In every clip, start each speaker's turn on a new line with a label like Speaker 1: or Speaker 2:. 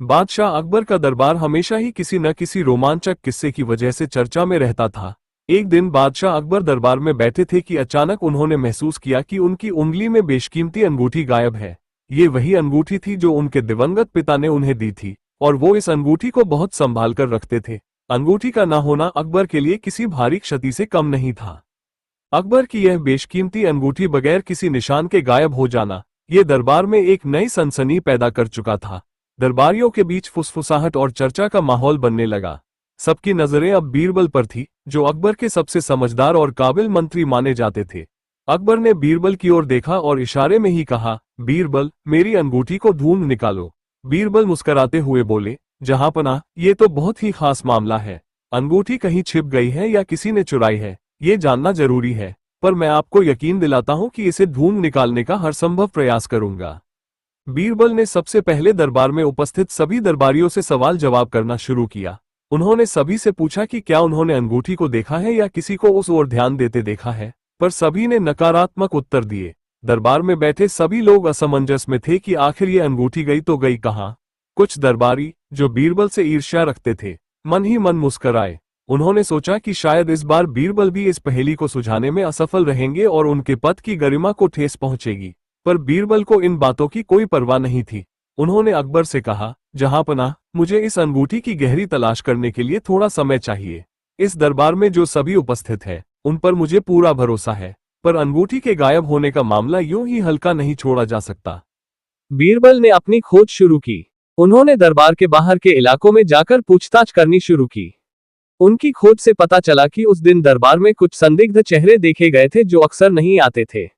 Speaker 1: बादशाह अकबर का दरबार हमेशा ही किसी न किसी रोमांचक किस्से की वजह से चर्चा में रहता था। एक दिन बादशाह अकबर दरबार में बैठे थे कि अचानक उन्होंने महसूस किया कि उनकी उंगली में बेशकीमती अंगूठी गायब है। ये वही अंगूठी थी जो उनके दिवंगत पिता ने उन्हें दी थी और वो इस अंगूठी को बहुत संभाल कर रखते थे। अंगूठी का न होना अकबर के लिए किसी भारी क्षति से कम नहीं था। अकबर की यह बेशकीमती अंगूठी बगैर किसी निशान के गायब हो जाना, ये दरबार में एक नई सनसनी पैदा कर चुका था। दरबारियों के बीच फुसफुसाहट और चर्चा का माहौल बनने लगा। सबकी नजरें अब बीरबल पर थी, जो अकबर के सबसे समझदार और काबिल मंत्री माने जाते थे। अकबर ने बीरबल की ओर देखा और इशारे में ही कहा, बीरबल, मेरी अंगूठी को ढूंढ निकालो। बीरबल मुस्कुराते हुए बोले, जहांपनाह, ये तो बहुत ही खास मामला है। अंगूठी कहीं छिप गई है या किसी ने चुराई है, ये जानना जरूरी है, पर मैं आपको यकीन दिलाता हूं कि इसे ढूंढ निकालने का हर संभव प्रयास करूंगा। बीरबल ने सबसे पहले दरबार में उपस्थित सभी दरबारियों से सवाल जवाब करना शुरू किया। उन्होंने सभी से पूछा कि क्या उन्होंने अंगूठी को देखा है या किसी को उस ओर ध्यान देते देखा है, पर सभी ने नकारात्मक उत्तर दिए। दरबार में बैठे सभी लोग असमंजस में थे कि आखिर ये अंगूठी गई तो गई कहाँ। कुछ दरबारी, जो बीरबल से ईर्ष्या रखते थे, मन ही मन मुस्कराए। उन्होंने सोचा कि शायद इस बार बीरबल भी इस पहेली को सुलझाने में असफल रहेंगे और उनके पद की गरिमा को ठेस पहुंचेगी। पर बीरबल को इन बातों की कोई परवाह नहीं थी। उन्होंने अकबर से कहा, जहांपनाह, मुझे इस अंगूठी की गहरी तलाश करने के लिए थोड़ा समय चाहिए। इस दरबार में जो सभी उपस्थित हैं, उन पर मुझे पूरा भरोसा है, पर अंगूठी के गायब होने का मामला यूं ही हल्का नहीं छोड़ा जा सकता।
Speaker 2: बीरबल ने अपनी खोज शुरू की। उन्होंने दरबार के बाहर के इलाकों में जाकर पूछताछ करनी शुरू की। उनकी खोज से पता चला कि उस दिन दरबार में कुछ संदिग्ध चेहरे देखे गए थे जो अक्सर नहीं आते थे।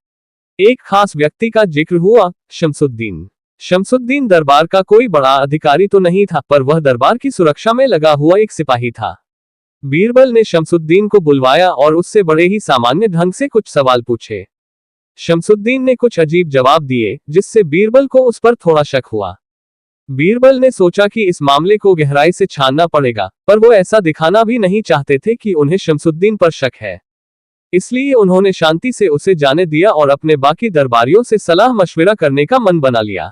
Speaker 2: एक खास व्यक्ति का जिक्र हुआ, शमसुद्दीन। शमसुद्दीन दरबार का कोई बड़ा अधिकारी तो नहीं था, पर वह दरबार की सुरक्षा में लगा हुआ एक सिपाही था। बीरबल ने शमसुद्दीन को बुलवाया और उससे बड़े ही सामान्य ढंग से कुछ सवाल पूछे। शमसुद्दीन ने कुछ अजीब जवाब दिए, जिससे बीरबल को उस पर थोड़ा शक हुआ। बीरबल ने सोचा कि इस मामले को गहराई से छानना पड़ेगा, पर वो ऐसा दिखाना भी नहीं चाहते थे कि उन्हें शमसुद्दीन पर शक है। इसलिए उन्होंने शांति से उसे जाने दिया और अपने बाकी दरबारियों से सलाह मशविरा करने का मन बना लिया।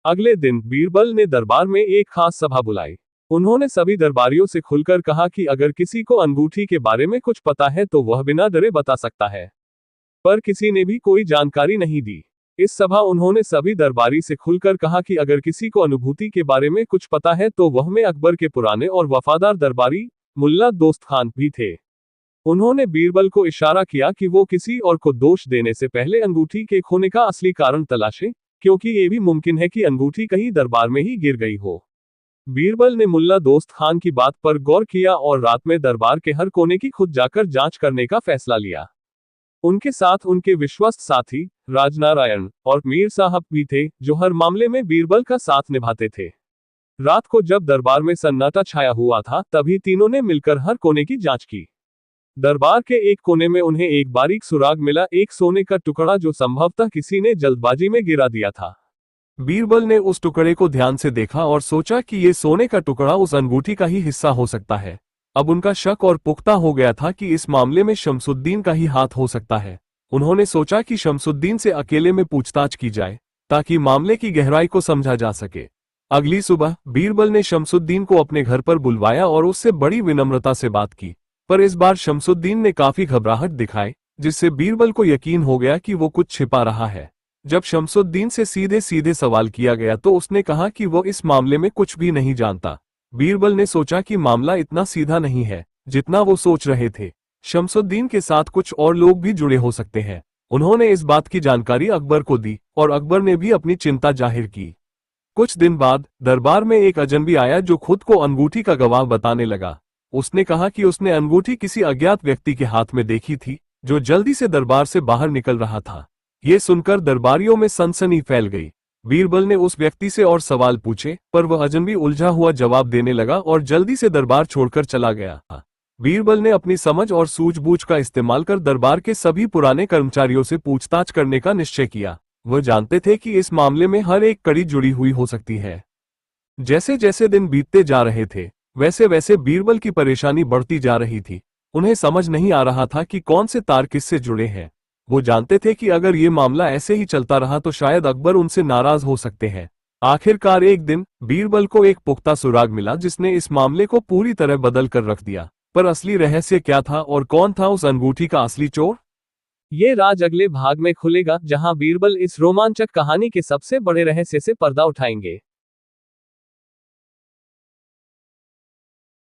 Speaker 1: अगले दिन बीरबल ने दरबार में एक खास सभा बुलाई। उन्होंने सभी दरबारियों से खुलकर कहा कि अगर किसी को अंगूठी के बारे में कुछ पता है तो वह बिना डरे बता सकता है, पर किसी ने भी कोई जानकारी नहीं दी। इस सभा उन्होंने सभी दरबारी से खुलकर कहा कि अगर किसी को अनुभूति के बारे में कुछ पता है तो वह में अकबर के पुराने और वफादार दरबारी मुल्ला दोस्त खान भी थे। उन्होंने बीरबल को इशारा किया कि वो किसी और को दोष देने से पहले अंगूठी के खोने का असली कारण तलाशे, क्योंकि ये भी मुमकिन है कि अंगूठी कहीं दरबार में ही गिर गई हो। बीरबल ने मुल्ला दोस्त खान की बात पर गौर किया और रात में दरबार के हर कोने की खुद जाकर जांच करने का फैसला लिया। उनके साथ उनके विश्वस्त साथी राजनारायण और मीर साहब भी थे, जो हर मामले में बीरबल का साथ निभाते थे। रात को जब दरबार में सन्नाटा छाया हुआ था, तभी तीनों ने मिलकर हर कोने की जांच की। दरबार के एक कोने में उन्हें एक बारीक सुराग मिला, एक सोने का टुकड़ा जो संभवतः किसी ने जल्दबाजी में गिरा दिया था। बीरबल ने उस टुकड़े को ध्यान से देखा और सोचा कि ये सोने का टुकड़ा उस अंगूठी का ही हिस्सा हो सकता है। अब उनका शक और पुख्ता हो गया था कि इस मामले में शमसुद्दीन का ही हाथ हो सकता है। उन्होंने सोचा कि शमसुद्दीन से अकेले में पूछताछ की जाए, ताकि मामले की गहराई को समझा जा सके। अगली सुबह बीरबल ने शमसुद्दीन को अपने घर पर बुलवाया और उससे बड़ी विनम्रता से बात की, पर इस बार शमसुद्दीन ने काफी घबराहट दिखाई, जिससे बीरबल को यकीन हो गया कि वो कुछ छिपा रहा है। जब शमसुद्दीन से सीधे सीधे सवाल किया गया तो उसने कहा कि वो इस मामले में कुछ भी नहीं जानता। बीरबल ने सोचा कि मामला इतना सीधा नहीं है जितना वो सोच रहे थे। शमसुद्दीन के साथ कुछ और लोग भी जुड़े हो सकते हैं। उन्होंने इस बात की जानकारी अकबर को दी और अकबर ने भी अपनी चिंता जाहिर की। कुछ दिन बाद दरबार में एक अजनबी आया जो खुद को अंगूठी का गवाह बताने लगा। उसने कहा कि उसने अंगूठी किसी अज्ञात व्यक्ति के हाथ में देखी थी, जो जल्दी से दरबार से बाहर निकल रहा था। ये सुनकर दरबारियों में सनसनी फैल गई। बीरबल ने उस व्यक्ति से और सवाल पूछे, पर वह अजनबी उलझा हुआ जवाब देने लगा और जल्दी से दरबार छोड़कर चला गया। बीरबल ने अपनी समझ और सूझबूझ का इस्तेमाल कर दरबार के सभी पुराने कर्मचारियों से पूछताछ करने का निश्चय किया। वह जानते थे कि इस मामले में हर एक कड़ी जुड़ी हुई हो सकती है। जैसे जैसे दिन बीतते जा रहे थे, वैसे वैसे बीरबल की परेशानी बढ़ती जा रही थी। उन्हें समझ नहीं आ रहा था कि कौन से तार किससे जुड़े हैं। वो जानते थे कि अगर ये मामला ऐसे ही चलता रहा तो शायद अकबर उनसे नाराज हो सकते हैं। आखिरकार एक दिन बीरबल को एक पुख्ता सुराग मिला जिसने इस मामले को पूरी तरह बदल कर रख दिया। पर असली रहस्य क्या था और कौन था उस अंगूठी का असली चोर?
Speaker 2: ये राज अगले भाग में खुलेगा, जहां बीरबल इस रोमांचक कहानी के सबसे बड़े रहस्य से पर्दा उठाएंगे।